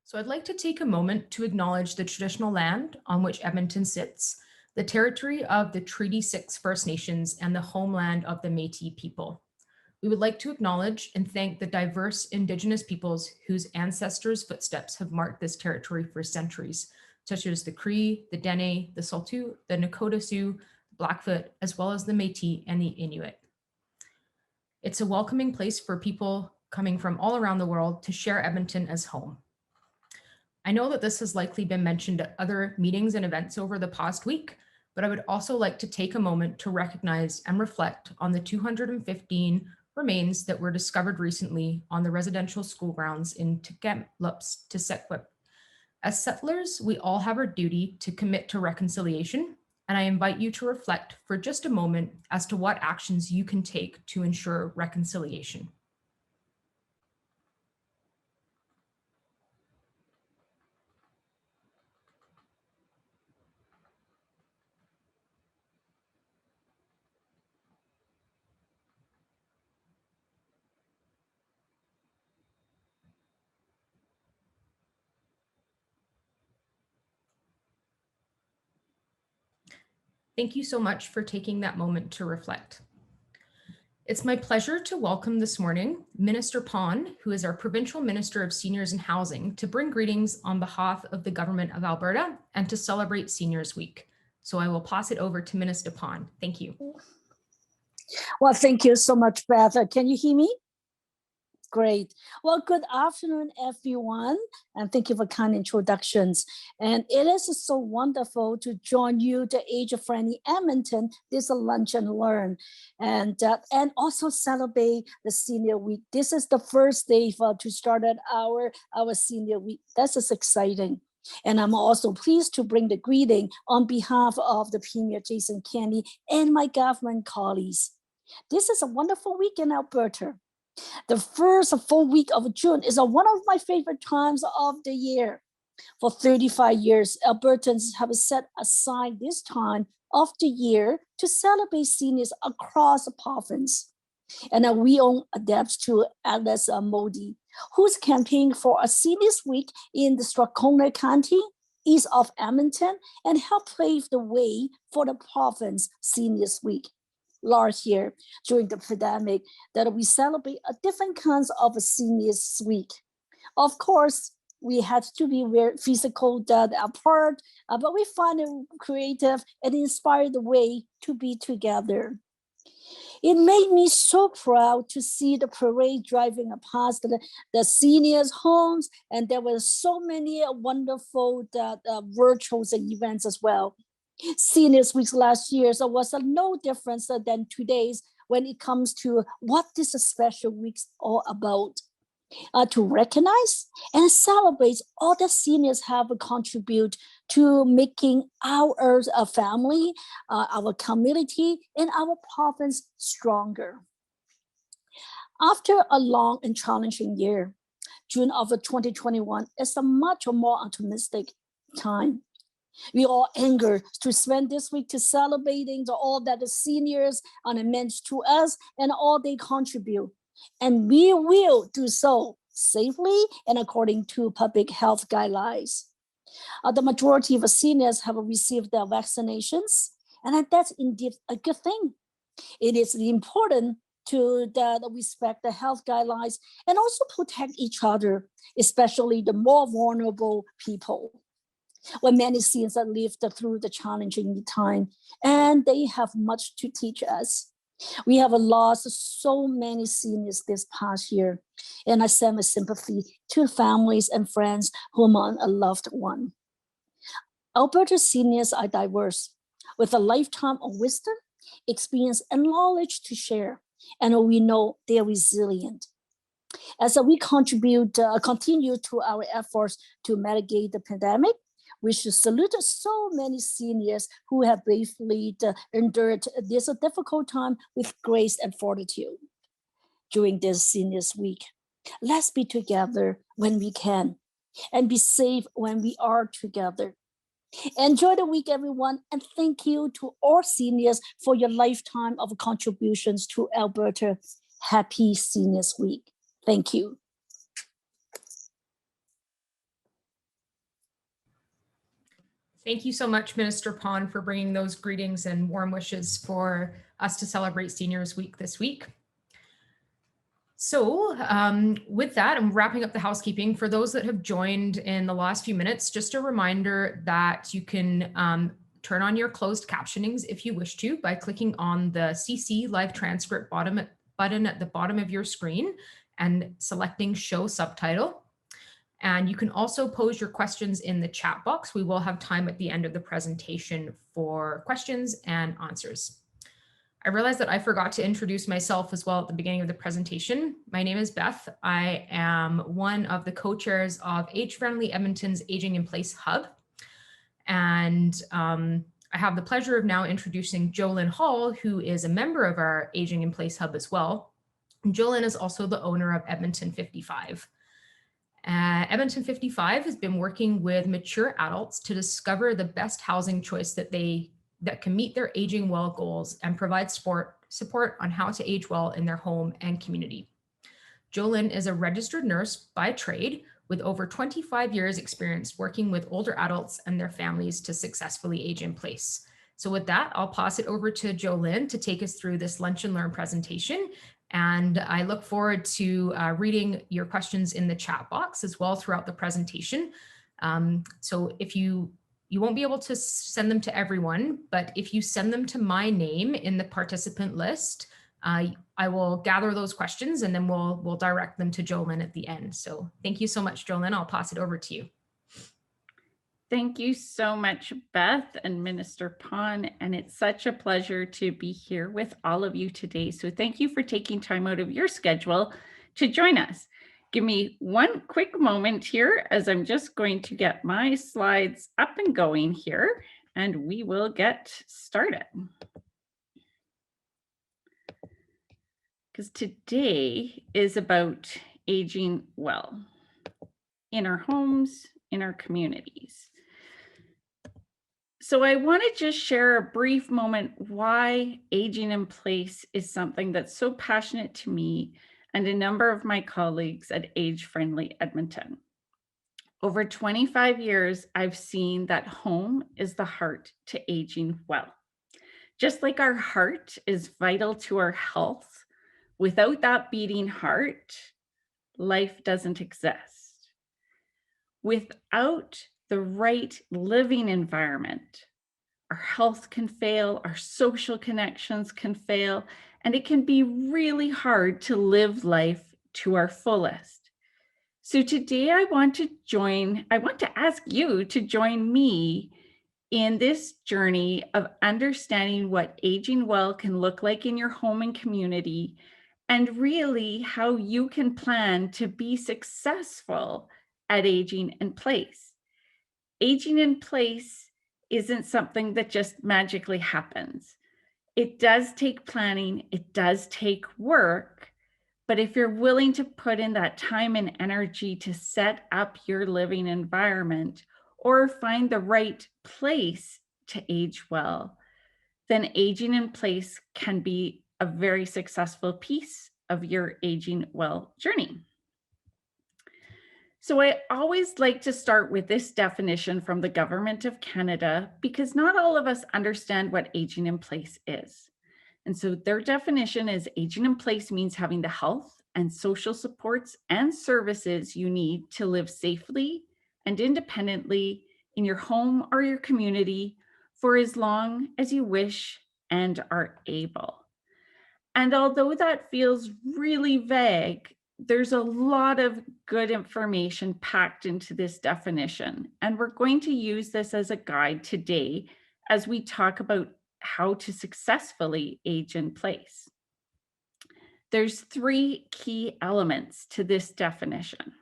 So I'd like to take a moment to acknowledge the traditional land on which Edmonton sits, the territory of the Treaty 6 First Nations and the homeland of the Métis people. We would like to acknowledge and thank the diverse Indigenous peoples whose ancestors' footsteps have marked this territory for centuries, such as the Cree, the Dene, the Saulteaux, the Nakota Sioux, Blackfoot, as well as the Métis and the Inuit. It's a welcoming place for people coming from all around the world to share Edmonton as home. I know that this has likely been mentioned at other meetings and events over the past week, but I would also like to take a moment to recognize and reflect on the 215 remains that were discovered recently on the residential school grounds in Tk'emlúps to Sequip. As settlers, we all have our duty to commit to reconciliation, and I invite you to reflect for just a moment as to what actions you can take to ensure reconciliation. Thank you so much for taking that moment to reflect. It's my pleasure to welcome this morning Minister Pon, who is our Provincial Minister of Seniors and Housing, to bring greetings on behalf of the Government of Alberta and to celebrate Seniors Week. So I will pass it over to Minister Pon. Thank you. Well, thank you so much, Beth. Can you hear me? Great. Well, good afternoon, everyone, and thank you for kind introductions. And it is so wonderful to join you, the age-friendly Edmonton, this Lunch and Learn, and also celebrate the Senior Week. This is the first day to start our Senior Week. That's just exciting. And I'm also pleased to bring the greeting on behalf of the Premier Jason Kenney and my government colleagues. This is a wonderful week in Alberta. The first full week of June is one of my favorite times of the year. For 35 years, Albertans have set aside this time of the year to celebrate seniors across the province. And we owe adepts to Alice Modi, who's campaigning for a Seniors Week in the Strathcona County, east of Edmonton, and helped pave the way for the province Seniors Week. Last year, during the pandemic, that we celebrate a different kinds of a Seniors Week. Of course, we had to be very physical apart, but we find it creative and inspired the way to be together. It made me so proud to see the parade driving past the seniors' homes, and there were so many wonderful virtual events as well. Seniors Week last year was no difference than today's when it comes to what this special week's all about. To recognize and celebrate all the seniors have contributed to making our family, our community, and our province stronger. After a long and challenging year, June of 2021 is a much more optimistic time. We all eager to spend this week to celebrating all that the seniors are meant to us and all they contribute. And we will do so safely and according to public health guidelines. The majority of seniors have received their vaccinations, and that's indeed a good thing. It is important to respect the health guidelines and also protect each other, especially the more vulnerable people. When many seniors have lived through the challenging time, and they have much to teach us. We have lost so many seniors this past year, and I send my sympathy to families and friends who mourn a loved one. Alberta seniors are diverse, with a lifetime of wisdom, experience, and knowledge to share, and we know they are resilient. As we continue to our efforts to mitigate the pandemic, we should salute so many seniors who have bravely endured this difficult time with grace and fortitude. During this Seniors Week, let's be together when we can and be safe when we are together. Enjoy the week, everyone, and thank you to all seniors for your lifetime of contributions to Alberta. Happy Seniors Week. Thank you. Thank you so much, Minister Pond, for bringing those greetings and warm wishes for us to celebrate Seniors Week this week. So with that, I'm wrapping up the housekeeping. For those that have joined in the last few minutes, just a reminder that you can turn on your closed captionings if you wish to by clicking on the CC live transcript button at the bottom of your screen and selecting show subtitle. And you can also pose your questions in the chat box. We will have time at the end of the presentation for questions and answers. I realized that I forgot to introduce myself as well at the beginning of the presentation. My name is Beth. I am one of the co-chairs of Age Friendly Edmonton's Aging in Place Hub. And I have the pleasure of now introducing Jolynn Hall, who is a member of our Aging in Place Hub as well. And Jolynn is also the owner of Edmonton 55. Edmonton 55 has been working with mature adults to discover the best housing choice that can meet their aging well goals and provide support on how to age well in their home and community. Jolynn is a registered nurse by trade with over 25 years experience working with older adults and their families to successfully age in place. So with that, I'll pass it over to Jolynn to take us through this Lunch and Learn presentation. And I look forward to reading your questions in the chat box as well throughout the presentation. So if you won't be able to send them to everyone, but if you send them to my name in the participant list, I will gather those questions and then we'll direct them to Jolynn at the end. So thank you so much, Jolynn. I'll pass it over to you. Thank you so much, Beth and Minister Pond, and it's such a pleasure to be here with all of you today. So thank you for taking time out of your schedule to join us. Give me one quick moment here as I'm just going to get my slides up and going here, and we will get started. Because today is about aging well in our homes, in our communities. So I want to just share a brief moment why aging in place is something that's so passionate to me and a number of my colleagues at Age Friendly Edmonton. Over 25 years, I've seen that home is the heart to aging well. Just like our heart is vital to our health, without that beating heart, life doesn't exist. Without the right living environment, our health can fail, our social connections can fail, and it can be really hard to live life to our fullest. So today I want to ask you to join me in this journey of understanding what aging well can look like in your home and community, and really how you can plan to be successful at aging in place. Aging in place isn't something that just magically happens. It does take planning, it does take work, but if you're willing to put in that time and energy to set up your living environment or find the right place to age well, then aging in place can be a very successful piece of your aging well journey. So I always like to start with this definition from the Government of Canada because not all of us understand what aging in place is. And so their definition is aging in place means having the health and social supports and services you need to live safely and independently in your home or your community for as long as you wish and are able. And although that feels really vague, there's a lot of good information packed into this definition. And we're going to use this as a guide today as we talk about how to successfully age in place. There's three key elements to this definition.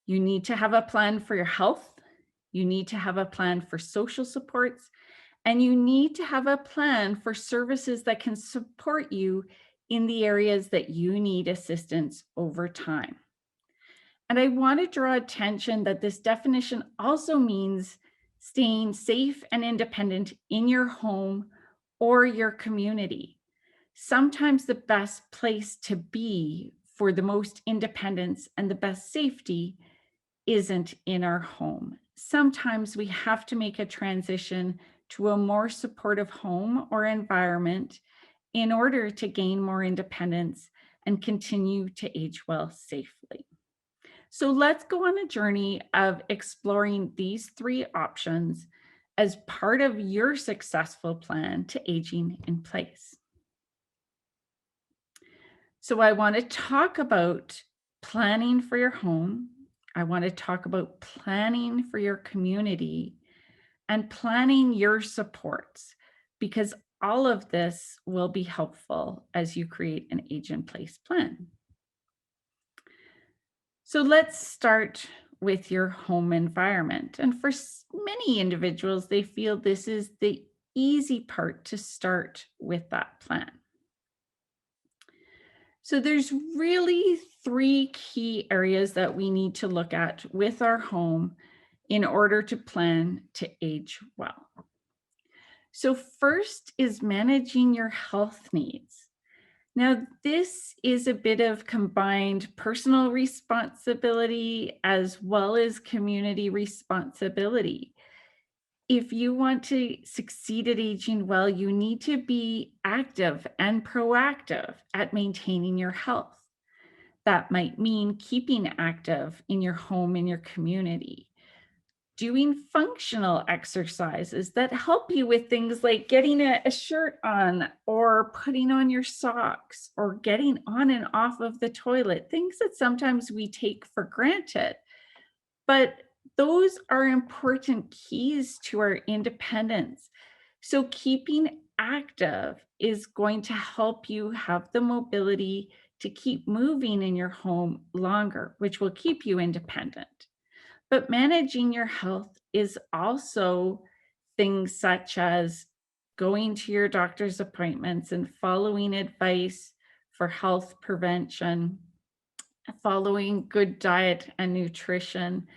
You need to have a plan for your health, you need to have a plan for social supports, and you need to have a plan for services that can support you in the areas that you need assistance over time. And I want to draw attention that this definition also means staying safe and independent in your home or your community. Sometimes the best place to be for the most independence and the best safety isn't in our home. sometimes we have to make a transition to a more supportive home or environment in order to gain more independence and continue to age well safely. So let's go on a journey of exploring these three options as part of your successful plan to aging in place. So I want to talk about planning for your home. I want to talk about planning for your community and planning your supports, because all of this will be helpful as you create an age in place plan. So let's start with your home environment. And for many individuals, they feel this is the easy part to start with that plan. So there's really three key areas that we need to look at with our home in order to plan to age well. So first is managing your health needs. Now, this is a bit of combined personal responsibility as well as community responsibility. If you want to succeed at aging well, you need to be active and proactive at maintaining your health. That might mean keeping active in your home, in your community, doing functional exercises that help you with things like getting a shirt on or putting on your socks or getting on and off of the toilet, things that sometimes we take for granted. But those are important keys to our independence. So keeping active is going to help you have the mobility to keep moving in your home longer, which will keep you independent. But managing your health is also things such as going to your doctor's appointments and following advice for health prevention, following good diet and nutrition.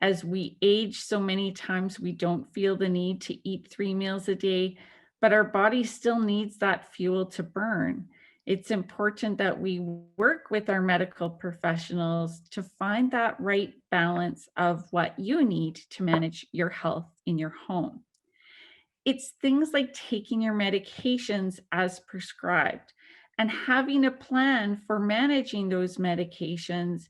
As we age, so many times we don't feel the need to eat 3 meals a day, but our body still needs that fuel to burn. It's important that we work with our medical professionals to find that right balance of what you need to manage your health in your home. It's things like taking your medications as prescribed and having a plan for managing those medications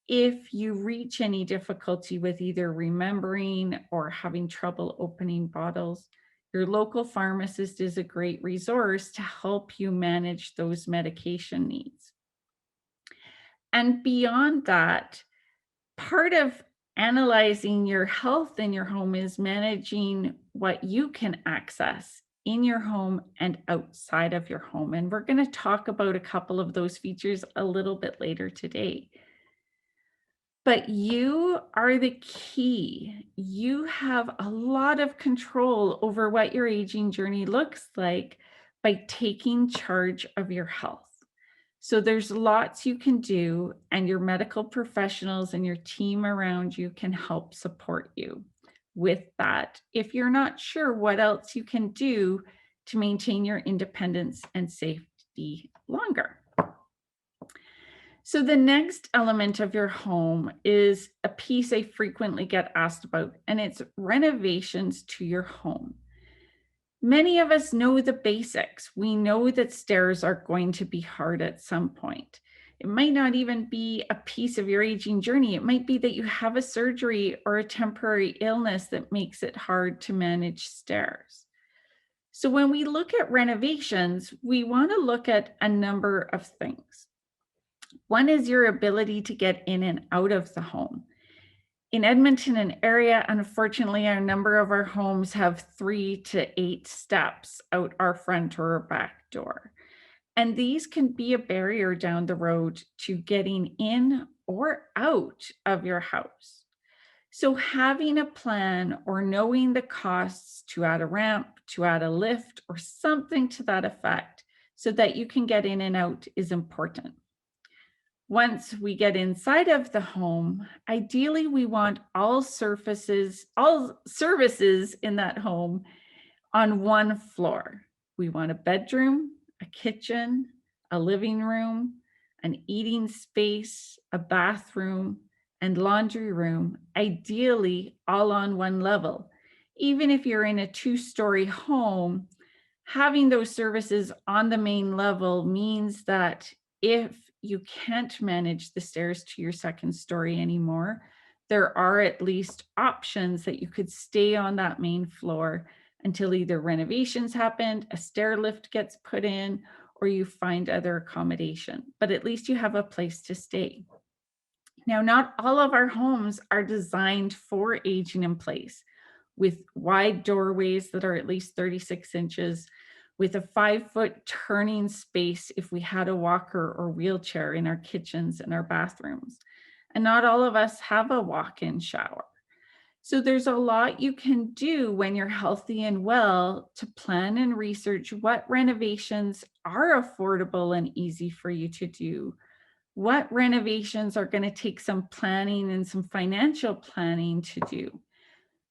if you reach any difficulty with either remembering or having trouble opening bottles. Your local pharmacist is a great resource to help you manage those medication needs. And beyond that, part of analyzing your health in your home is managing what you can access in your home and outside of your home. And we're going to talk about a couple of those features a little bit later today. But you are the key. You have a lot of control over what your aging journey looks like by taking charge of your health. So there's lots you can do, and your medical professionals and your team around you can help support you with that if you're not sure what else you can do to maintain your independence and safety longer. So the next element of your home is a piece I frequently get asked about, and it's renovations to your home. Many of us know the basics. We know that stairs are going to be hard at some point. It might not even be a piece of your aging journey. It might be that you have a surgery or a temporary illness that makes it hard to manage stairs. So when we look at renovations, we want to look at a number of things. One is your ability to get in and out of the home. In Edmonton and area, unfortunately, a number of our homes have 3 to 8 steps out our front or back door. And these can be a barrier down the road to getting in or out of your house. So having a plan or knowing the costs to add a ramp, to add a lift, or something to that effect so that you can get in and out is important. Once we get inside of the home, ideally we want all services in that home on one floor. We want a bedroom, a kitchen, a living room, an eating space, a bathroom, and laundry room, ideally all on one level. Even if you're in a 2-story home, having those services on the main level means that if you can't manage the stairs to your 2nd story anymore, there are at least options that you could stay on that main floor until either renovations happened, a stair lift gets put in, or you find other accommodation. But at least you have a place to stay. Now, not all of our homes are designed for aging in place, with wide doorways that are at least 36 inches, with a 5-foot turning space if we had a walker or wheelchair in our kitchens and our bathrooms. And not all of us have a walk-in shower. So there's a lot you can do when you're healthy and well to plan and research what renovations are affordable and easy for you to do. What renovations are going to take some planning and some financial planning to do.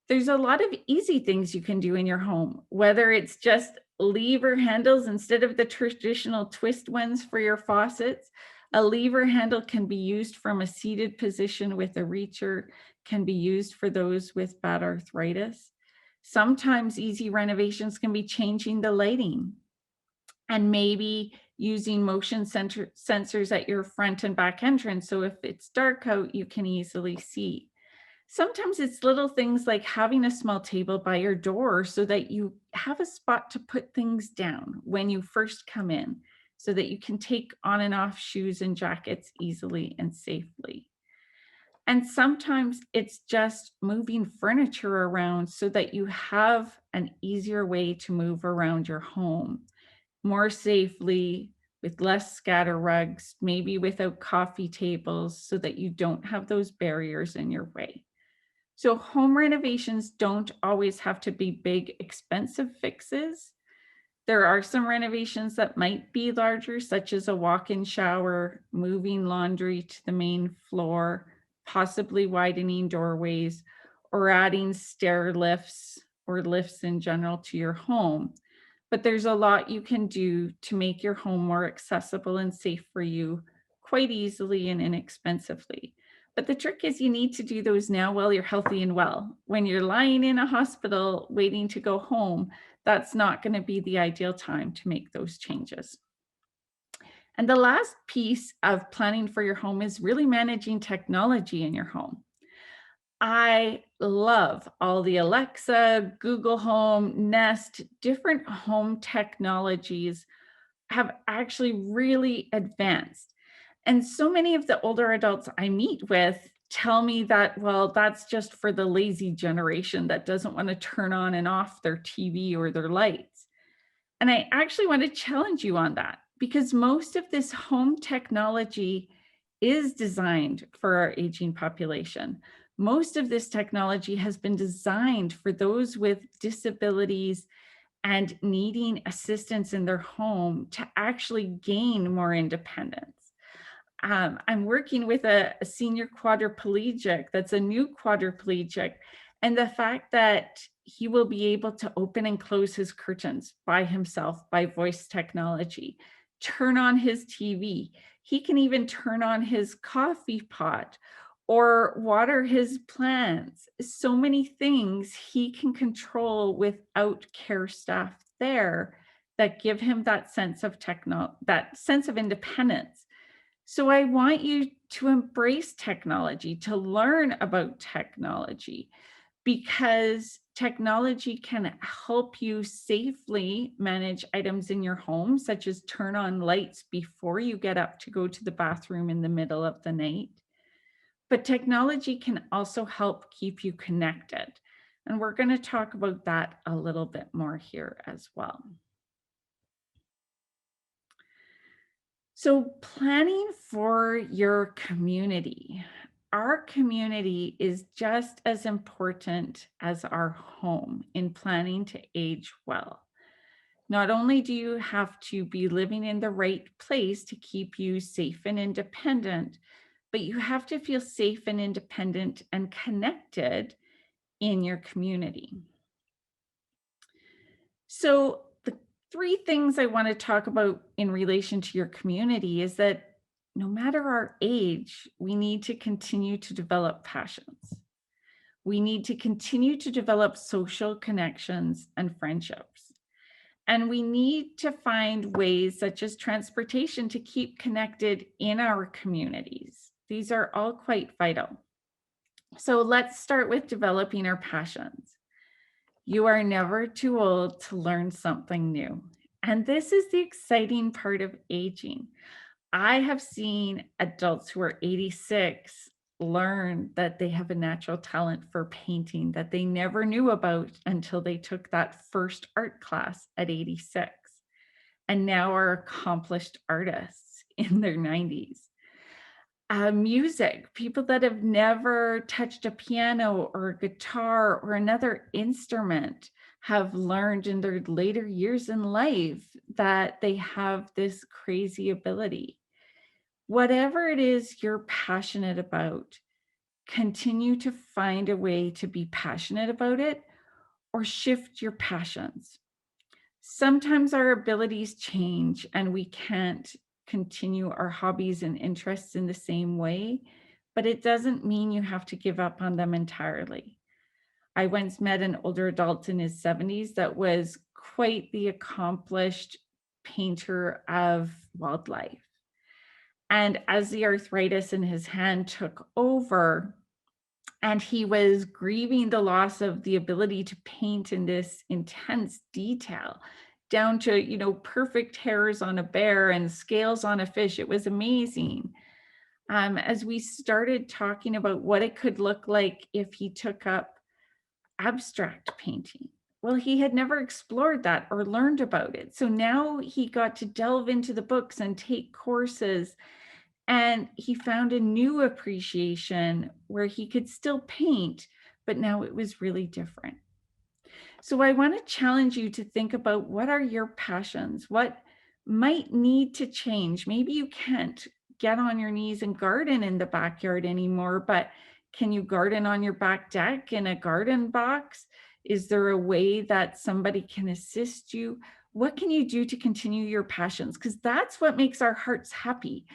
There's a lot of easy things you can do in your home, whether it's just lever handles instead of the traditional twist ones for your faucets. A lever handle can be used from a seated position with a reacher, can be used for those with bad arthritis. Sometimes easy renovations can be changing the lighting and maybe using motion sensors at your front and back entrance. So if it's dark out, you can easily see. Sometimes it's little things like having a small table by your door so that you have a spot to put things down when you first come in, so that you can take on and off shoes and jackets easily and safely. And sometimes it's just moving furniture around so that you have an easier way to move around your home more safely, with less scatter rugs, maybe without coffee tables, so that you don't have those barriers in your way. So home renovations don't always have to be big, expensive fixes. There are some renovations that might be larger, such as a walk-in shower, moving laundry to the main floor, possibly widening doorways, or adding stair lifts or lifts in general to your home. But there's a lot you can do to make your home more accessible and safe for you quite easily and inexpensively. But the trick is you need to do those now while you're healthy and well. When you're lying in a hospital waiting to go home, that's not going to be the ideal time to make those changes. And the last piece of planning for your home is really managing technology in your home. I love all the Alexa, Google Home, Nest, different home technologies have actually really advanced. And so many of the older adults I meet with tell me that, well, that's just for the lazy generation that doesn't want to turn on and off their TV or their lights. And I actually want to challenge you on that, because most of this home technology is designed for our aging population. Most of this technology has been designed for those with disabilities and needing assistance in their home to actually gain more independence. I'm working with a senior quadriplegic that's a new quadriplegic, and the fact that he will be able to open and close his curtains by himself by voice technology, turn on his TV. He can even turn on his coffee pot or water his plants. So many things he can control without care staff there that give him that sense of independence. So I want you to embrace technology, to learn about technology, because technology can help you safely manage items in your home, such as turn on lights before you get up to go to the bathroom in the middle of the night. But technology can also help keep you connected. And we're going to talk about that a little bit more here as well. So planning for your community. Our community is just as important as our home in planning to age well. Not only do you have to be living in the right place to keep you safe and independent, but you have to feel safe and independent and connected in your community. So the 3 things I want to talk about in relation to your community is that no matter our age, we need to continue to develop passions. We need to continue to develop social connections and friendships. And we need to find ways such as transportation to keep connected in our communities. These are all quite vital. So let's start with developing our passions. You are never too old to learn something new. And this is the exciting part of aging. I have seen adults who are 86 learn that they have a natural talent for painting that they never knew about until they took that first art class at 86, and now are accomplished artists in their 90s. Music, people that have never touched a piano or a guitar or another instrument have learned in their later years in life that they have this crazy ability. Whatever it is you're passionate about, continue to find a way to be passionate about it or shift your passions. Sometimes our abilities change and we can't continue our hobbies and interests in the same way, but it doesn't mean you have to give up on them entirely. I once met an older adult in his 70s that was quite the accomplished painter of wildlife. And as the arthritis in his hand took over, and he was grieving the loss of the ability to paint in this intense detail, down to, perfect hairs on a bear and scales on a fish. It was amazing. As we started talking about what it could look like if he took up abstract painting. Well, he had never explored that or learned about it. So now he got to delve into the books and take courses. And he found a new appreciation where he could still paint, but now it was really different. So I want to challenge you to think about, what are your passions? What might need to change? Maybe you can't get on your knees and garden in the backyard anymore, but can you garden on your back deck in a garden box? Is there a way that somebody can assist you? What can you do to continue your passions? Because that's what makes our hearts happy.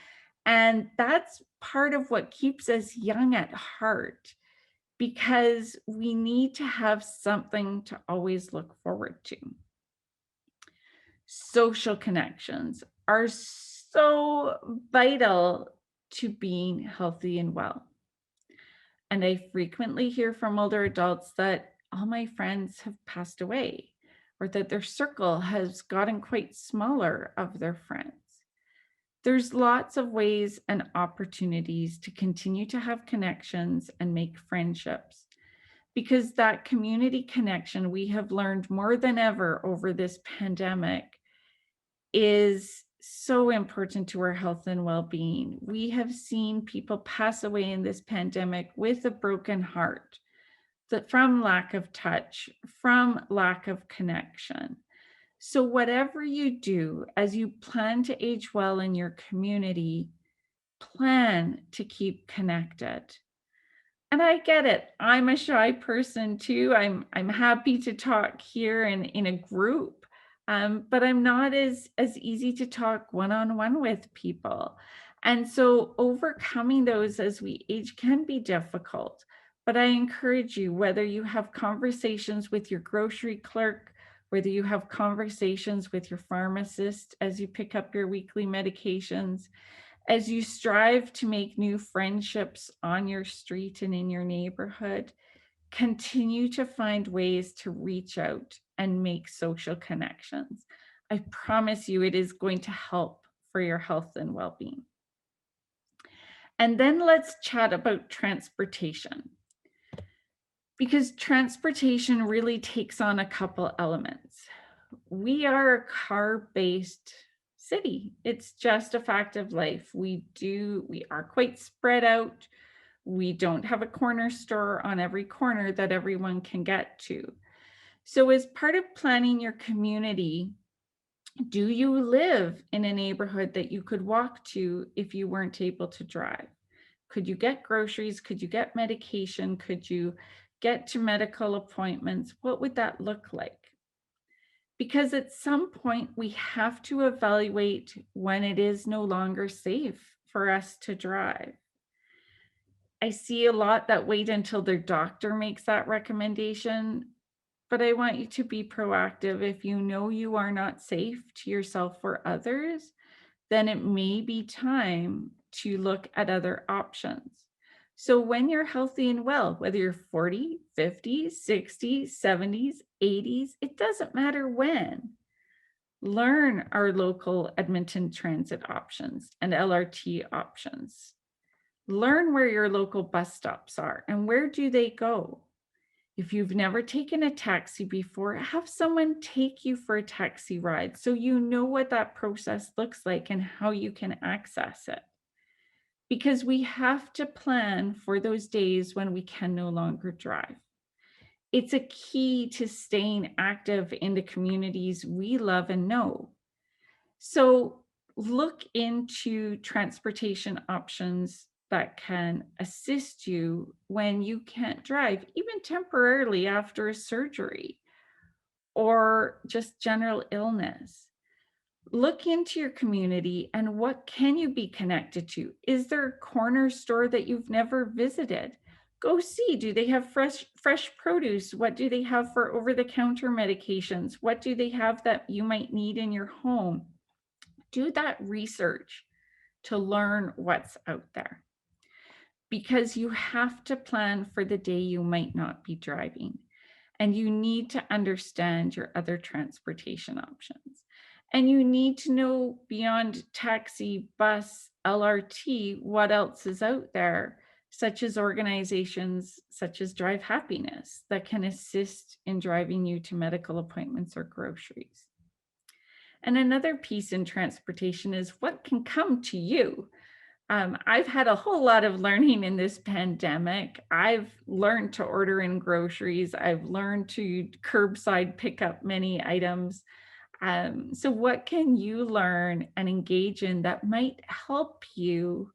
And that's part of what keeps us young at heart, because we need to have something to always look forward to. Social connections are so vital to being healthy and well. And I frequently hear from older adults that all my friends have passed away, or that their circle has gotten quite smaller of their friends. There's lots of ways and opportunities to continue to have connections and make friendships, because that community connection, we have learned more than ever over this pandemic, is so important to our health and well-being. We have seen people pass away in this pandemic with a broken heart, that from lack of touch, from lack of connection. So whatever you do as you plan to age well in your community, plan to keep connected. And I get it. I'm a shy person too. I'm happy to talk here in a group, but I'm not as easy to talk one-on-one with people. And so overcoming those as we age can be difficult. But I encourage you, whether you have conversations with your grocery clerk, whether you have conversations with your pharmacist as you pick up your weekly medications, as you strive to make new friendships on your street and in your neighborhood, continue to find ways to reach out and make social connections. I promise you, it is going to help for your health and well-being. And then let's chat about transportation, because transportation really takes on a couple elements. We are a car-based city. It's just a fact of life. We are quite spread out. We don't have a corner store on every corner that everyone can get to. So as part of planning your community, do you live in a neighborhood that you could walk to if you weren't able to drive? Could you get groceries? Could you get medication? Could you get to medical appointments? What would that look like? Because at some point we have to evaluate when it is no longer safe for us to drive. I see a lot that wait until their doctor makes that recommendation, but I want you to be proactive. If you know you are not safe to yourself or others, then it may be time to look at other options. So when you're healthy and well, whether you're 40, 50, 60, 70s, 80s, it doesn't matter when. Learn our local Edmonton transit options and LRT options. Learn where your local bus stops are and where do they go. If you've never taken a taxi before, have someone take you for a taxi ride so you know what that process looks like and how you can access it. Because we have to plan for those days when we can no longer drive. It's a key to staying active in the communities we love and know. So look into transportation options that can assist you when you can't drive, even temporarily after a surgery or just general illness. Look into your community and what can you be connected to? Is there a corner store that you've never visited? Go see, do they have fresh produce? What do they have for over-the-counter medications? What do they have that you might need in your home? Do that research to learn what's out there, because you have to plan for the day you might not be driving, and you need to understand your other transportation options. And you need to know beyond taxi, bus, LRT, what else is out there, such as organizations such as Drive Happiness that can assist in driving you to medical appointments or groceries. And another piece in transportation is what can come to you. I've had a whole lot of learning in this pandemic. I've learned to order in groceries. I've learned to curbside pick up many items. So what can you learn and engage in that might help you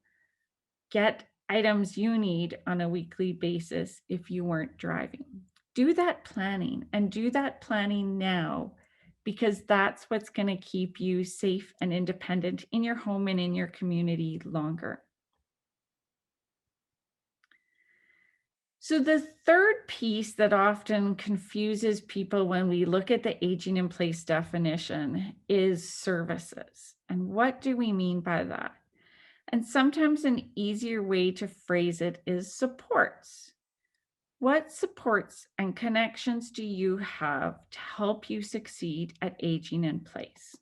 get items you need on a weekly basis if you weren't driving? Do that planning, and do that planning now, because that's what's going to keep you safe and independent in your home and in your community longer. So the third piece that often confuses people when we look at the aging in place definition is services. And what do we mean by that? And sometimes an easier way to phrase it is supports. What supports and connections do you have to help you succeed at aging in place?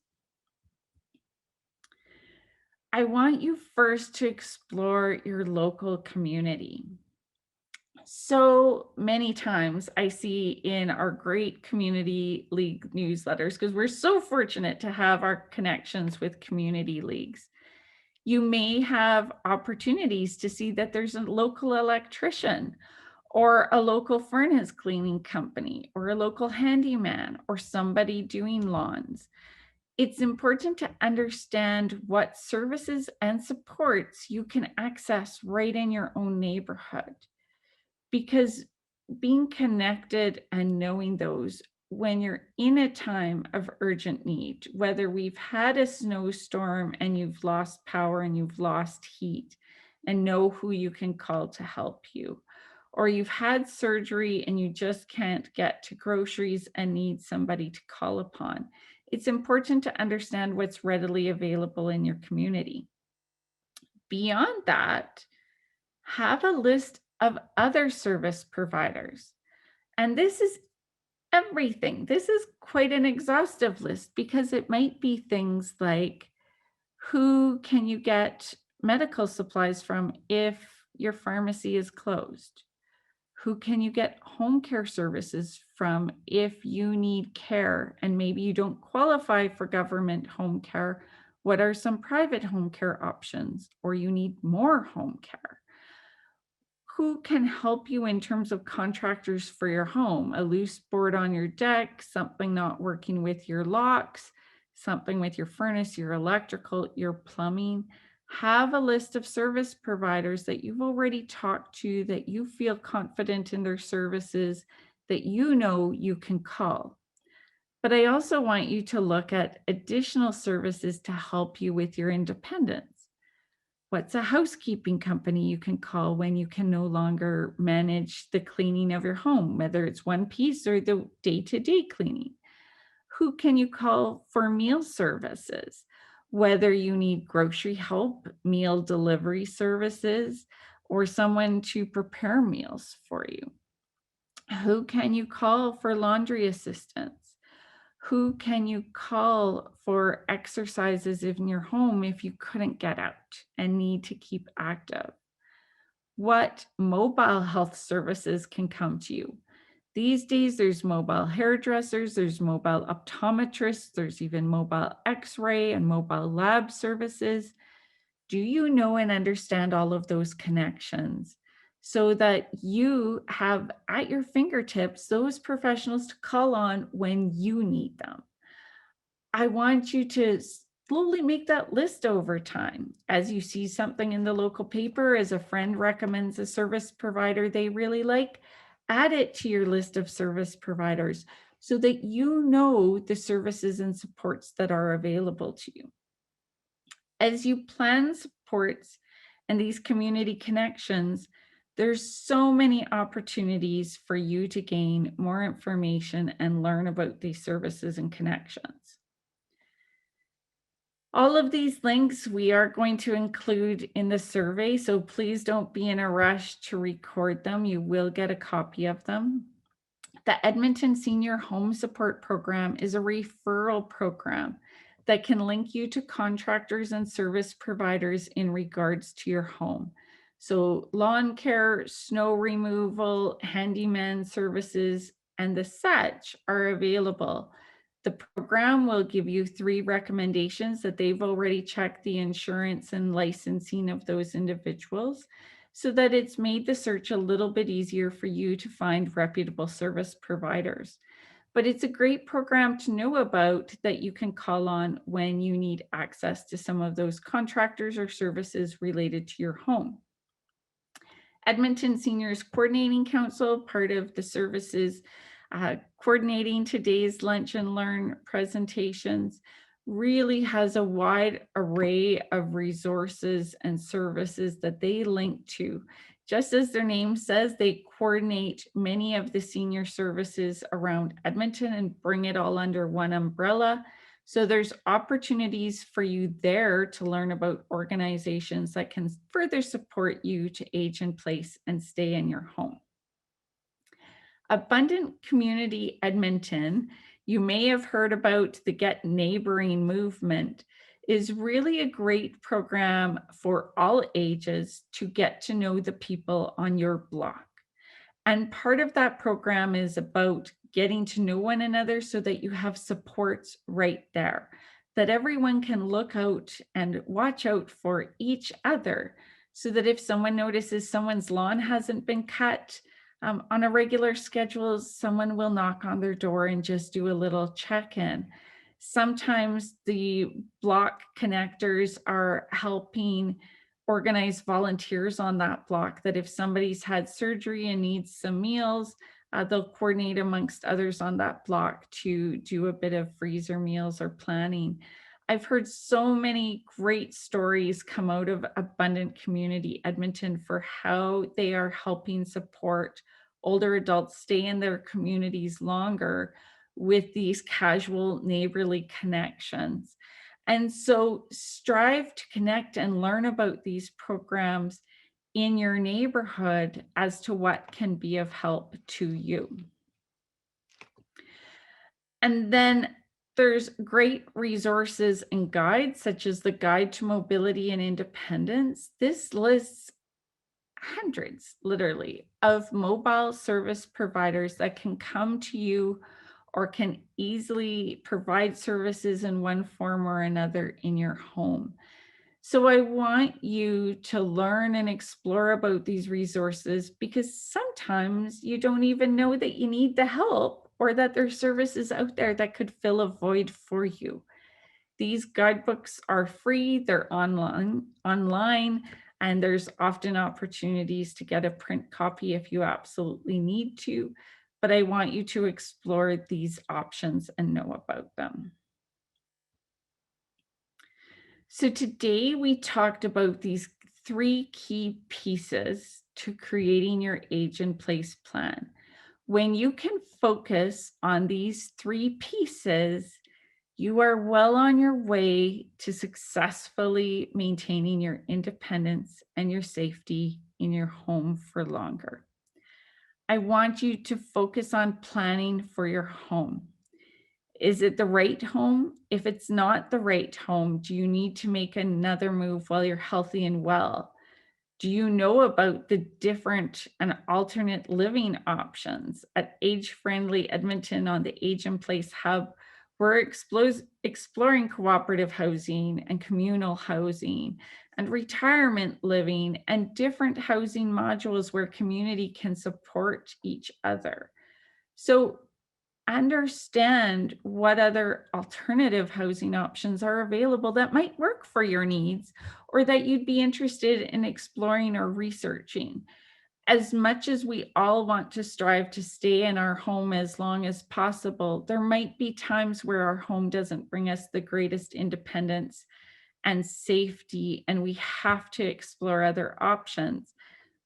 I want you first to explore your local community. So many times I see in our great community league newsletters, because we're so fortunate to have our connections with community leagues, you may have opportunities to see that there's a local electrician or a local furnace cleaning company or a local handyman or somebody doing lawns. It's important to understand what services and supports you can access right in your own neighborhood, because being connected and knowing those when you're in a time of urgent need, whether we've had a snowstorm and you've lost power and you've lost heat, and know who you can call to help you, or you've had surgery and you just can't get to groceries and need somebody to call upon. It's important to understand what's readily available in your community. Beyond that, have a list of other service providers. And this is everything. This is quite an exhaustive list, because it might be things like, who can you get medical supplies from if your pharmacy is closed? Who can you get home care services from if you need care and maybe you don't qualify for government home care? What are some private home care options, or you need more home care? Who can help you in terms of contractors for your home? A loose board on your deck, something not working with your locks, something with your furnace, your electrical, your plumbing. Have a list of service providers that you've already talked to, that you feel confident in their services, that you know you can call. But I also want you to look at additional services to help you with your independence. What's a housekeeping company you can call when you can no longer manage the cleaning of your home, whether it's one piece or the day-to-day cleaning? Who can you call for meal services? Whether you need grocery help, meal delivery services, or someone to prepare meals for you. Who can you call for laundry assistance? Who can you call for exercises in your home if you couldn't get out and need to keep active? What mobile health services can come to you? These days, there's mobile hairdressers, there's mobile optometrists, there's even mobile x-ray and mobile lab services. Do you know and understand all of those connections so that you have at your fingertips those professionals to call on when you need them? I want you to slowly make that list over time. As you see something in the local paper, as a friend recommends a service provider they really like, add it to your list of service providers so that you know the services and supports that are available to you. As you plan supports and these community connections, there's so many opportunities for you to gain more information and learn about these services and connections. All of these links we are going to include in the survey, so please don't be in a rush to record them. You will get a copy of them. The Edmonton Senior Home Support Program is a referral program that can link you to contractors and service providers in regards to your home. So lawn care, snow removal, handyman services, and the such are available. The program will give you 3 recommendations that they've already checked the insurance and licensing of those individuals, so that it's made the search a little bit easier for you to find reputable service providers. But it's a great program to know about that you can call on when you need access to some of those contractors or services related to your home. Edmonton Seniors Coordinating Council, part of the services coordinating today's Lunch and Learn presentations, really has a wide array of resources and services that they link to. Just as their name says, they coordinate many of the senior services around Edmonton and bring it all under one umbrella. So there's opportunities for you there to learn about organizations that can further support you to age in place and stay in your home. Abundant Community Edmonton, you may have heard about the Get Neighboring movement, is really a great program for all ages to get to know the people on your block. And part of that program is about getting to know one another so that you have supports right there, that everyone can look out and watch out for each other, so that if someone notices someone's lawn hasn't been cut on a regular schedule, someone will knock on their door and just do a little check-in. Sometimes the block connectors are helping organize volunteers on that block, that if somebody's had surgery and needs some meals, they'll coordinate amongst others on that block to do a bit of freezer meals or planning. I've heard so many great stories come out of Abundant Community Edmonton for how they are helping support older adults stay in their communities longer with these casual neighborly connections. And so strive to connect and learn about these programs in your neighborhood as to what can be of help to you. And then there's great resources and guides, such as the Guide to Mobility and Independence. This lists hundreds, literally, of mobile service providers that can come to you or can easily provide services in one form or another in your home. So I want you to learn and explore about these resources, because sometimes you don't even know that you need the help or that there's services out there that could fill a void for you. These guidebooks are free, they're online, and there's often opportunities to get a print copy if you absolutely need to. But I want you to explore these options and know about them. So today we talked about these 3 key pieces to creating your age in place plan. When you can focus on these 3 pieces, you are well on your way to successfully maintaining your independence and your safety in your home for longer. I want you to focus on planning for your home. Is it the right home? If it's not the right home, do you need to make another move while you're healthy and well? Do you know about the different and alternate living options? At Age Friendly Edmonton on the Age in Place Hub, we're exploring cooperative housing and communal housing and retirement living and different housing modules where community can support each other. So understand what other alternative housing options are available that might work for your needs or that you'd be interested in exploring or researching. As much as we all want to strive to stay in our home as long as possible, there might be times where our home doesn't bring us the greatest independence and safety, and we have to explore other options.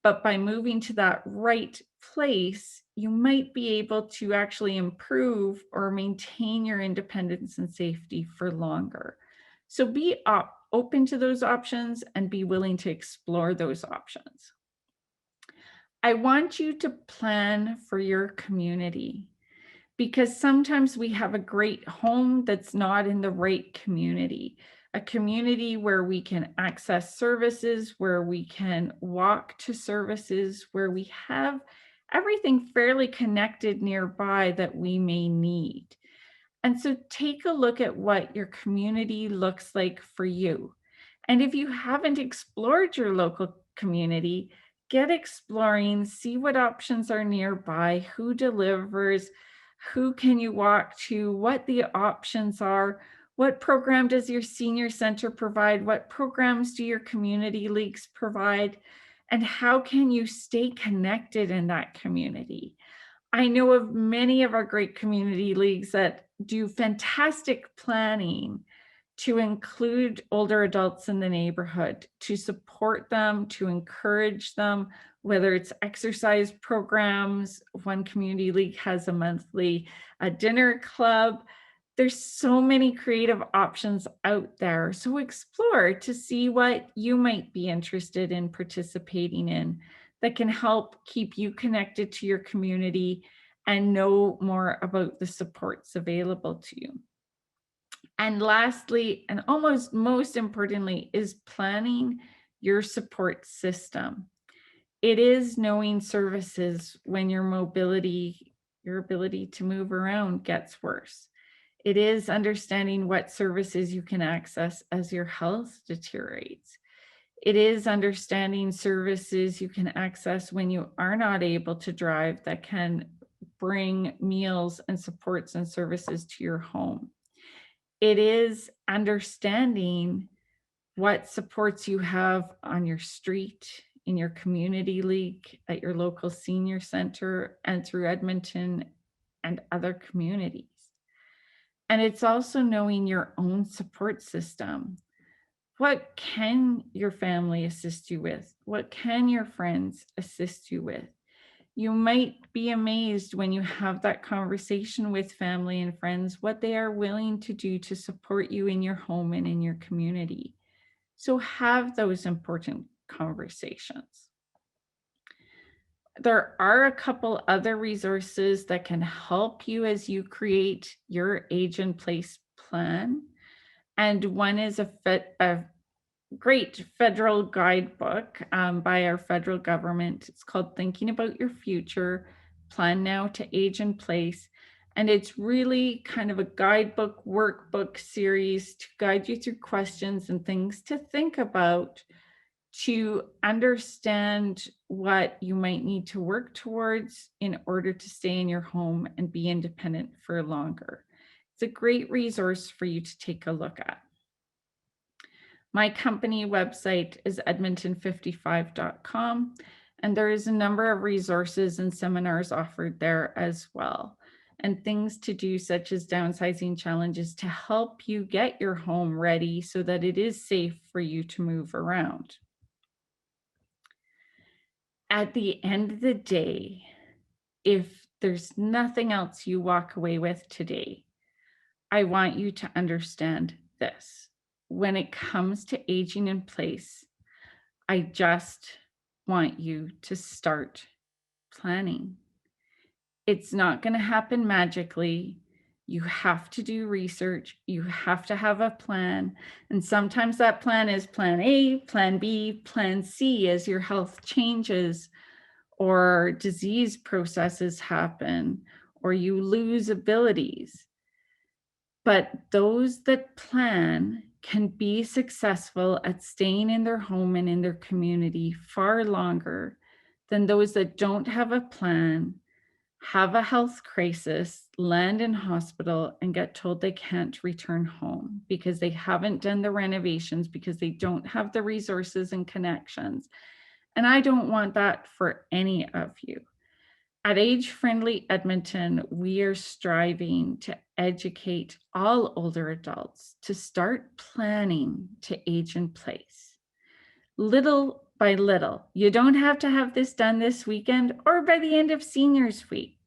But by moving to that right place, you might be able to actually improve or maintain your independence and safety for longer. So be open to those options and be willing to explore those options. I want you to plan for your community because sometimes we have a great home that's not in the right community, a community where we can access services, where we can walk to services, where we have everything fairly connected nearby that we may need. And so take a look at what your community looks like for you. And if you haven't explored your local community, get exploring, see what options are nearby, who delivers, who can you walk to, what the options are, what program does your senior center provide, what programs do your community leagues provide, and how can you stay connected in that community. I know of many of our great community leagues that do fantastic planning to include older adults in the neighborhood, to support them, to encourage them, whether it's exercise programs. One community league has a monthly dinner club. There's so many creative options out there. So explore to see what you might be interested in participating in that can help keep you connected to your community and know more about the supports available to you. And lastly, and almost most importantly, is planning your support system. It is knowing services when your mobility, your ability to move around gets worse. It is understanding what services you can access as your health deteriorates. It is understanding services you can access when you are not able to drive that can bring meals and supports and services to your home. It is understanding what supports you have on your street, in your community league, at your local senior center, and through Edmonton and other communities. And it's also knowing your own support system. What can your family assist you with? What can your friends assist you with? You might be amazed when you have that conversation with family and friends, what they are willing to do to support you in your home and in your community. So have those important conversations. There are a couple other resources that can help you as you create your age in place plan. And one is a great federal guidebook by our federal government. It's called Thinking About Your Future, Plan Now to Age in Place. And it's really kind of a guidebook, workbook series to guide you through questions and things to think about to understand what you might need to work towards in order to stay in your home and be independent for longer. It's a great resource for you to take a look at. My company website is edmonton55.com, and there is a number of resources and seminars offered there as well, and things to do such as downsizing challenges to help you get your home ready so that it is safe for you to move around. at the end of the day, if there's nothing else you walk away with today, I want you to understand this. When it comes to aging in place, I just want you to start planning. It's not going to happen magically. You have to do research. You have to have a plan. And sometimes that plan is plan A, plan B, plan C as your health changes or disease processes happen or you lose abilities. But those that plan can be successful at staying in their home and in their community far longer than those that don't have a plan, have a health crisis, land in hospital, and get told they can't return home because they haven't done the renovations, because they don't have the resources and connections. And I don't want that for any of you. At Age Friendly Edmonton, we are striving to educate all older adults to start planning to age in place. Little by little, you don't have to have this done this weekend or by the end of Seniors Week,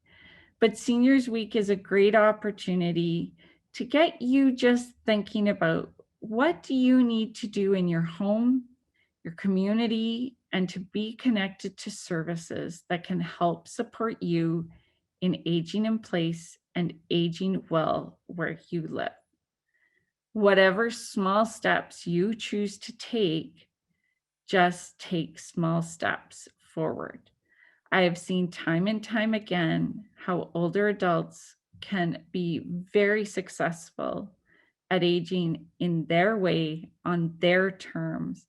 but Seniors Week is a great opportunity to get you just thinking about what do you need to do in your home, your community, and to be connected to services that can help support you in aging in place and aging well where you live. Whatever small steps you choose to take, just take small steps forward. I have seen time and time again how older adults can be very successful at aging in their way, on their terms,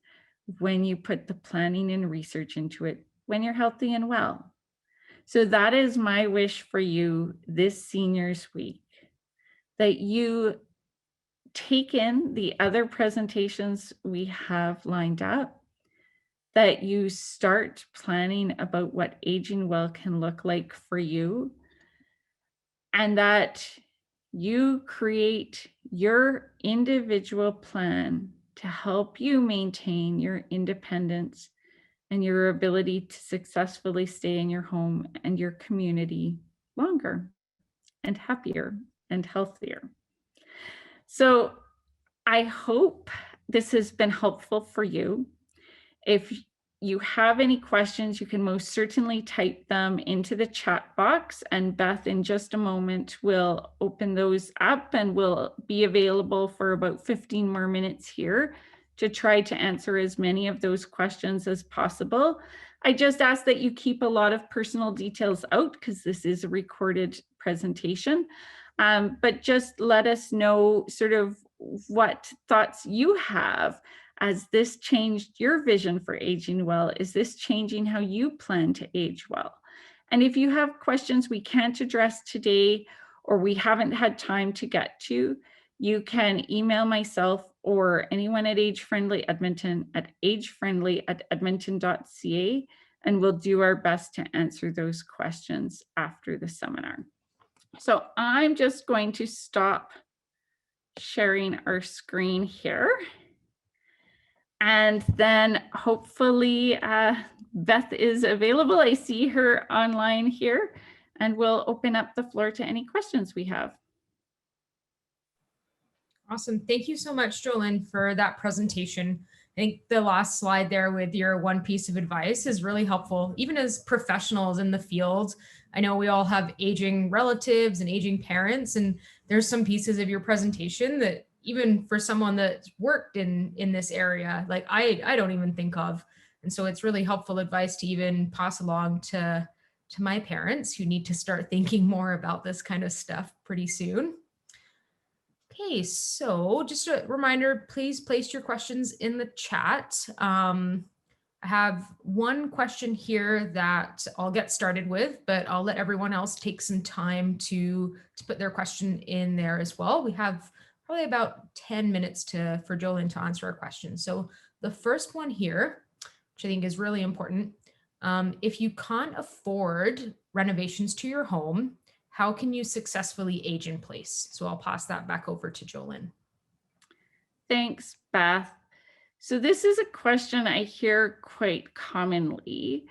when you put the planning and research into it, when you're healthy and well. So that is my wish for you this Seniors Week, that you take in the other presentations we have lined up, that you start planning about what aging well can look like for you, and that you create your individual plan to help you maintain your independence and your ability to successfully stay in your home and your community longer and happier and healthier. So I hope this has been helpful for you. If you have any questions, you can most certainly type them into the chat box, and Beth in just a moment will open those up and will be available for about 15 more minutes here to try to answer as many of those questions as possible. I just ask that you keep a lot of personal details out because this is a recorded presentation, but just let us know sort of what thoughts you have. As this changed your vision for aging well? Is this changing how you plan to age well? And if you have questions we can't address today or we haven't had time to get to, you can email myself or anyone at Age Friendly Edmonton at agefriendly@edmonton.ca, and we'll do our best to answer those questions after the seminar. So I'm just going to stop sharing our screen here. And then hopefully Beth is available. I see her online here, and we'll open up the floor to any questions we have. Awesome. Thank you so much, Jolene, for that presentation. I think the last slide there with your one piece of advice is really helpful, even as professionals in the field. I know we all have aging relatives and aging parents, and there's some pieces of your presentation that even for someone that's worked in this area, like I don't even think of. And so it's really helpful advice to even pass along to my parents who need to start thinking more about this kind of stuff pretty soon. Okay, so just a reminder, please place your questions in the chat. I have one question here that I'll get started with, but I'll let everyone else take some time to put their question in there as well. We have probably about 10 minutes for Jolene to answer a question. So the first one here, which I think is really important, if you can't afford renovations to your home, how can you successfully age in place? So I'll pass that back over to Jolene. Thanks, Beth. So this is a question I hear quite commonly.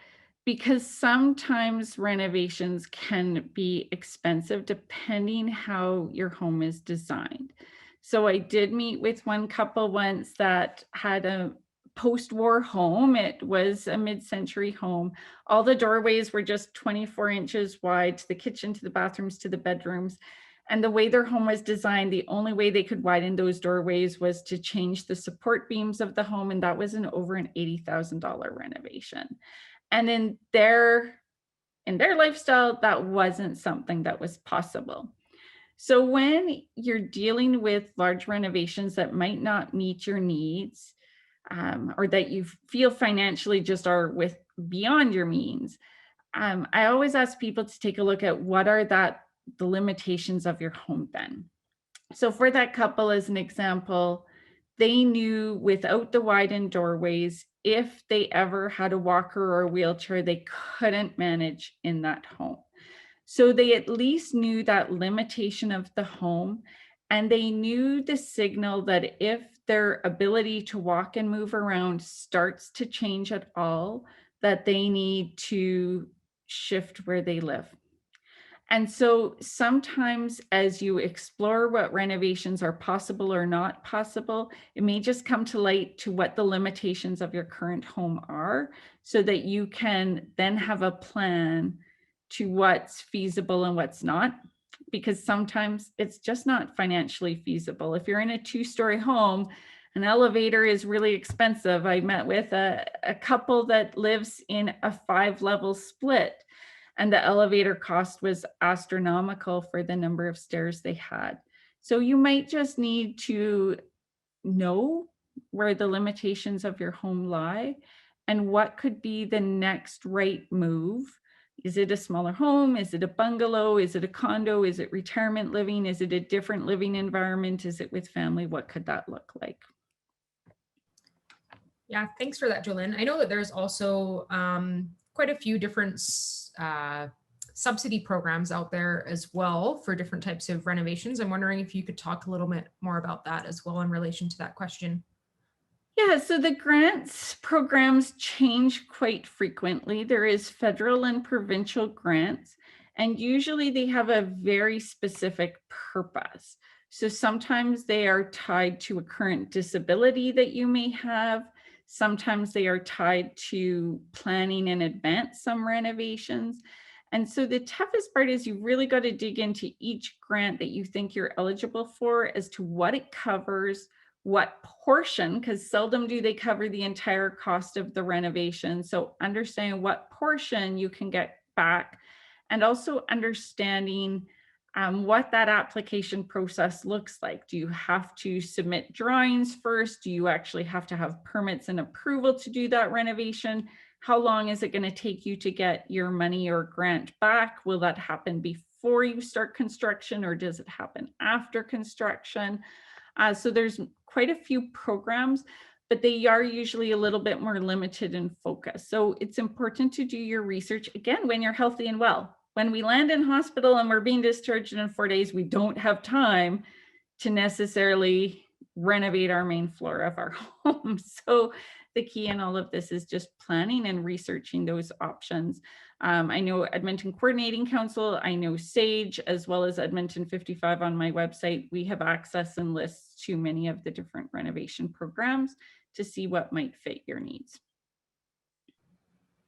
because sometimes renovations can be expensive depending how your home is designed. So I did meet with one couple once that had a post-war home. It was a mid-century home. All the doorways were just 24 inches wide to the kitchen, to the bathrooms, to the bedrooms. And the way their home was designed, the only way they could widen those doorways was to change the support beams of the home. And that was over an $80,000 renovation. And in their lifestyle, that wasn't something that was possible. So when you're dealing with large renovations that might not meet your needs, or that you feel financially just are with beyond your means, I always ask people to take a look at what are the limitations of your home then. So for that couple, as an example, they knew without the widened doorways, if they ever had a walker or a wheelchair, they couldn't manage in that home. So they at least knew that limitation of the home, and they knew the signal that if their ability to walk and move around starts to change at all, that they need to shift where they live. And so sometimes as you explore what renovations are possible or not possible, it may just come to light to what the limitations of your current home are, so that you can then have a plan to what's feasible and what's not, because sometimes it's just not financially feasible. If you're in a 2-story home, an elevator is really expensive. I met with a couple that lives in a 5-level split, and the elevator cost was astronomical for the number of stairs they had. So you might just need to know where the limitations of your home lie and what could be the next right move. Is it a smaller home? Is it a bungalow? Is it a condo? Is it retirement living? Is it a different living environment? Is it with family? What could that look like? Yeah, thanks for that, Jolyn. I know that there's also quite a few different subsidy programs out there as well for different types of renovations. I'm wondering if you could talk a little bit more about that as well in relation to that question. Yeah, so the grants programs change quite frequently. There is federal and provincial grants, and usually they have a very specific purpose. So sometimes they are tied to a current disability that you may have. Sometimes they are tied to planning in advance some renovations. And so the toughest part is you really got to dig into each grant that you think you're eligible for as to what it covers, what portion, because seldom do they cover the entire cost of the renovation. So understanding what portion you can get back, and also understanding what that application process looks like. Do you have to submit drawings first? Do you actually have to have permits and approval to do that renovation? How long is it going to take you to get your money or grant back? Will that happen before you start construction, or does it happen after construction? So there's quite a few programs, but they are usually a little bit more limited in focus. So it's important to do your research, again, when you're healthy and well. When we land in hospital and we're being discharged in 4 days, we don't have time to necessarily renovate our main floor of our home. So the key in all of this is just planning and researching those options. I know Edmonton Coordinating Council, I know SAGE, as well as Edmonton 55 on my website. We have access and lists to many of the different renovation programs to see what might fit your needs.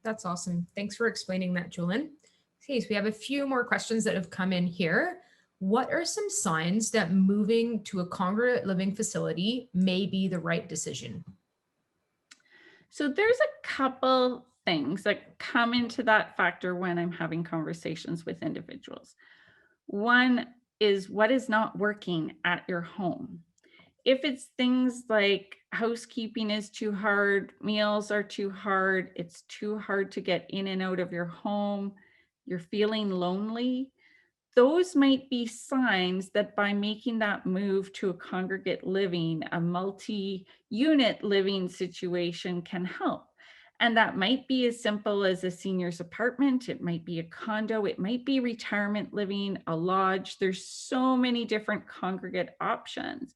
That's awesome. Thanks for explaining that, Jolyn. Okay, so we have a few more questions that have come in here. What are some signs that moving to a congregate living facility may be the right decision? So there's a couple things that come into that factor when I'm having conversations with individuals. One is what is not working at your home. If it's things like housekeeping is too hard, meals are too hard, it's too hard to get in and out of your home, you're feeling lonely, those might be signs that by making that move to a congregate living, a multi-unit living situation can help. And that might be as simple as a senior's apartment, it might be a condo, it might be retirement living, a lodge. There's so many different congregate options.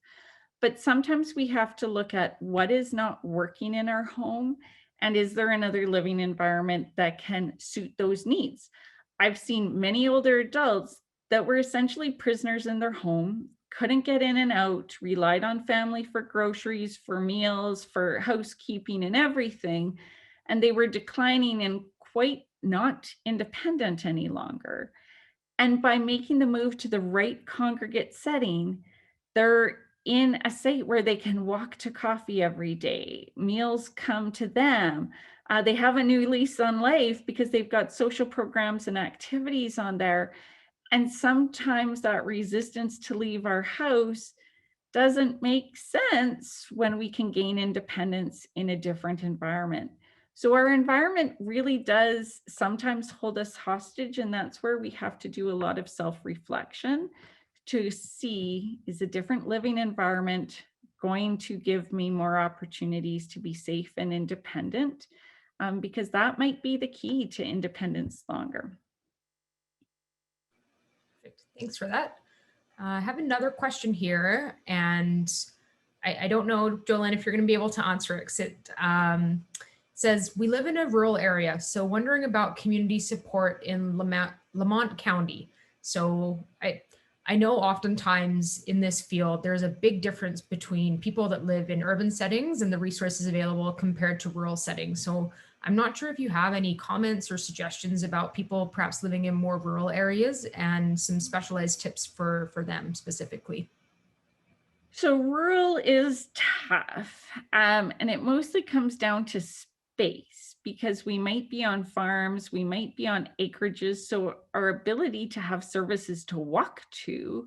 But sometimes we have to look at what is not working in our home And is there another living environment that can suit those needs? I've seen many older adults that were essentially prisoners in their home, couldn't get in and out, relied on family for groceries, for meals, for housekeeping and everything. And they were declining and quite not independent any longer. And by making the move to the right congregate setting, they're in a state where they can walk to coffee every day. Meals come to them. They have a new lease on life because they've got social programs and activities on there. And sometimes that resistance to leave our house doesn't make sense when we can gain independence in a different environment. So our environment really does sometimes hold us hostage, and that's where we have to do a lot of self-reflection to see, is a different living environment going to give me more opportunities to be safe and independent? Because that might be the key to independence longer. Perfect. Thanks for that. I have another question here, and I don't know, Jolene, if you're going to be able to answer it. 'Cause it says, we live in a rural area, so wondering about community support in Lamont County. So I know oftentimes in this field, there's a big difference between people that live in urban settings and the resources available compared to rural settings. So I'm not sure if you have any comments or suggestions about people perhaps living in more rural areas and some specialized tips for them specifically. So rural is tough, and it mostly comes down to space because we might be on farms, we might be on acreages, so our ability to have services to walk to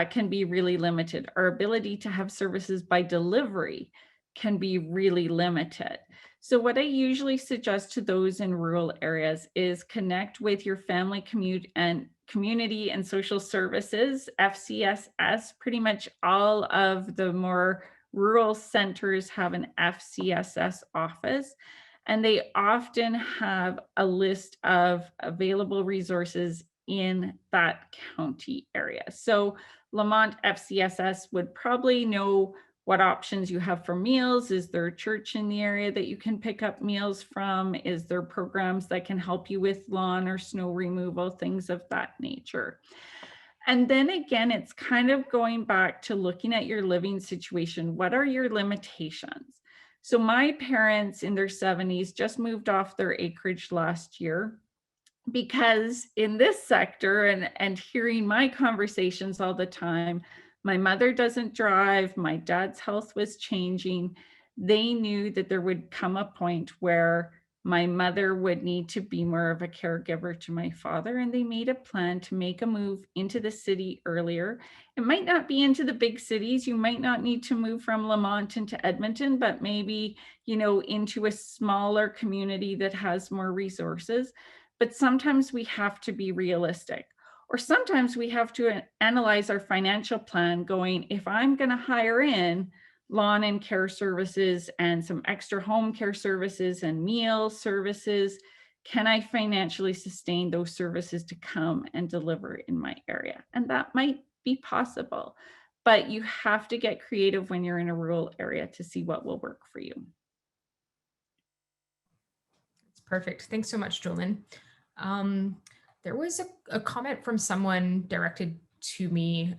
can be really limited. Our ability to have services by delivery can be really limited. So what I usually suggest to those in rural areas is connect with your family community and social services, FCSS. Pretty much all of the more rural centers have an FCSS office, and they often have a list of available resources in that county area. So Lamont FCSS would probably know what options you have for meals. Is there a church in the area that you can pick up meals from? Is there programs that can help you with lawn or snow removal, things of that nature? And then again, it's kind of going back to looking at your living situation. What are your limitations? So my parents in their 70s just moved off their acreage last year because in this sector and hearing my conversations all the time, my mother doesn't drive, my dad's health was changing. They knew that there would come a point where my mother would need to be more of a caregiver to my father, and they made a plan to make a move into the city earlier. It might not be into the big cities. You might not need to move from Lamont into Edmonton, but maybe, into a smaller community that has more resources. But sometimes we have to be realistic, or sometimes we have to analyze our financial plan going, if I'm going to hire in lawn and care services and some extra home care services and meal services, can I financially sustain those services to come and deliver in my area? And that might be possible, but you have to get creative when you're in a rural area to see what will work for you. That's perfect. Thanks so much, Jolene. There was a comment from someone directed to me,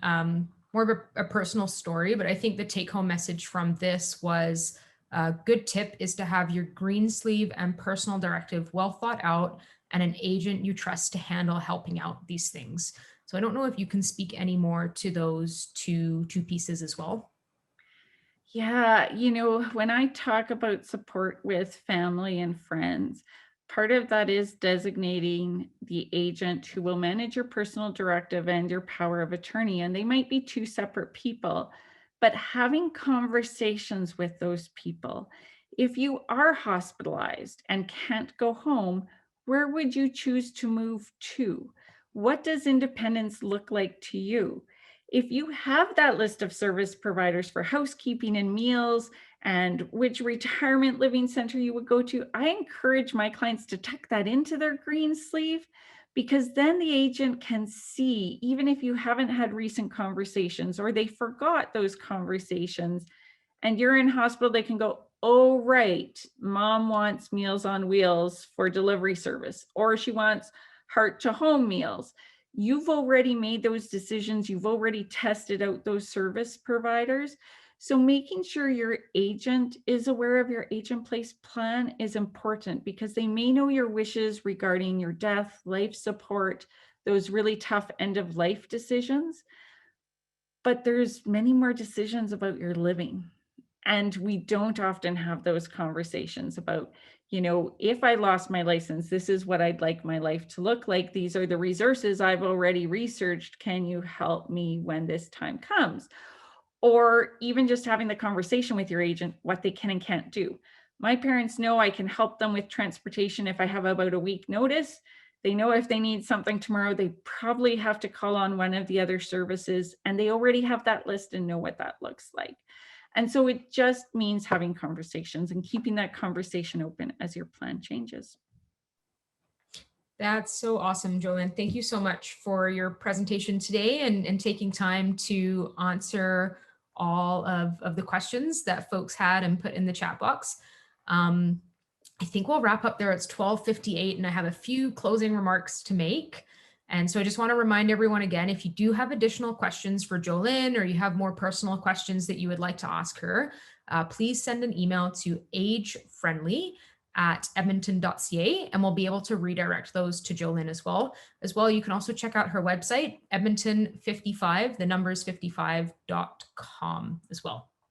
more of a personal story, but I think the take-home message from this was a good tip is to have your green sleeve and personal directive well thought out and an agent you trust to handle helping out these things. So I don't know if you can speak any more to those two pieces as well. Yeah, when I talk about support with family and friends, part of that is designating the agent who will manage your personal directive and your power of attorney. And they might be two separate people, but having conversations with those people. If you are hospitalized and can't go home, where would you choose to move to? What does independence look like to you? If you have that list of service providers for housekeeping and meals and which retirement living center you would go to, I encourage my clients to tuck that into their green sleeve, because then the agent can see, even if you haven't had recent conversations or they forgot those conversations and you're in hospital, they can go, oh, right, mom wants Meals on Wheels for delivery service, or she wants Heart to Home meals. You've already made those decisions. You've already tested out those service providers. So making sure your agent is aware of your age-in-place plan is important, because they may know your wishes regarding your death, life support, those really tough end-of-life decisions. But there's many more decisions about your living. And we don't often have those conversations about, if I lost my license, this is what I'd like my life to look like. These are the resources I've already researched. Can you help me when this time comes? Or even just having the conversation with your agent, what they can and can't do. My parents know I can help them with transportation if I have about a week notice. They know if they need something tomorrow, they probably have to call on one of the other services, and they already have that list and know what that looks like. And so it just means having conversations and keeping that conversation open as your plan changes. That's so awesome, Jolynn. Thank you so much for your presentation today and taking time to answer all of the questions that folks had and put in the chat box. I think we'll wrap up there. It's 12:58 and I have a few closing remarks to make. And so I just want to remind everyone again, if you do have additional questions for Jolynn, or you have more personal questions that you would like to ask her, please send an email to agefriendly@edmonton.ca, and we'll be able to redirect those to Jolynn as well. You can also check out her website, Edmonton 55, the numbers 55.com as well.